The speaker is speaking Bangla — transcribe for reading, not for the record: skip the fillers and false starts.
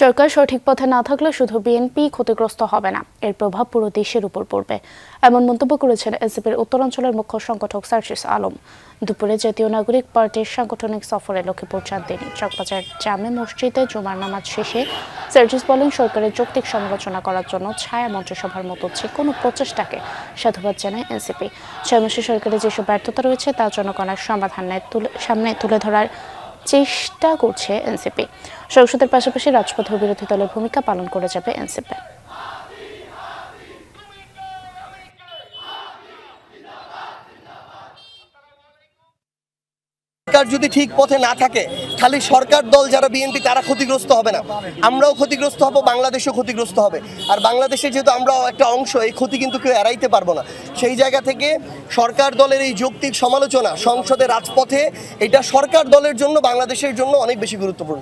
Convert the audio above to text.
সরকার সঠিক পথে না থাকলে শুধু বিএনপি ক্ষতিগ্রস্ত হবে না, এর প্রভাব পুরো দেশের উপর পড়বে, এমন মন্তব্য করেছেন এনসিপির উত্তরাঞ্চলের মুখ্য সংগঠক সার্জিস আলম। দুপুরে জাতীয় নাগরিক পার্টির সাংগঠনিক সফরে লক্ষ্মীপুর যান তিনি। চকবাজার জামে মসজিদে জুমার নামাজ শেষে সার্জিস বলেন, সরকারের যৌক্তিক সমালোচনা করার জন্য ছায়া মন্ত্রিসভার মতো যে কোনো প্রচেষ্টাকে সাধুবাদ জানায় এনসিপি। 6 মাসে সরকারের যেসব ব্যর্থতা রয়েছে তা জনগণের সামনে তুলে ধরার চেষ্টা করছে এনসিপি। সংসদের পাশাপাশি রাজপথেও বিরোধী দলের ভূমিকা পালন করে যাবে এনসিপি। সরকার যদি ঠিক পথে না থাকে, খালি সরকার দল যারা বিএনপি তারা ক্ষতিগ্রস্ত হবে না, আমরাও ক্ষতিগ্রস্ত হব, বাংলাদেশও ক্ষতিগ্রস্ত হবে। আর বাংলাদেশে যেহেতু আমরাও একটা অংশ, এই ক্ষতি কিন্তু কেউ এড়াইতে পারবো না। সেই জায়গা থেকে সরকার দলের এই যৌক্তিক সমালোচনা সংসদে রাজপথে, এটা সরকার দলের জন্য, বাংলাদেশের জন্য অনেক বেশি গুরুত্বপূর্ণ।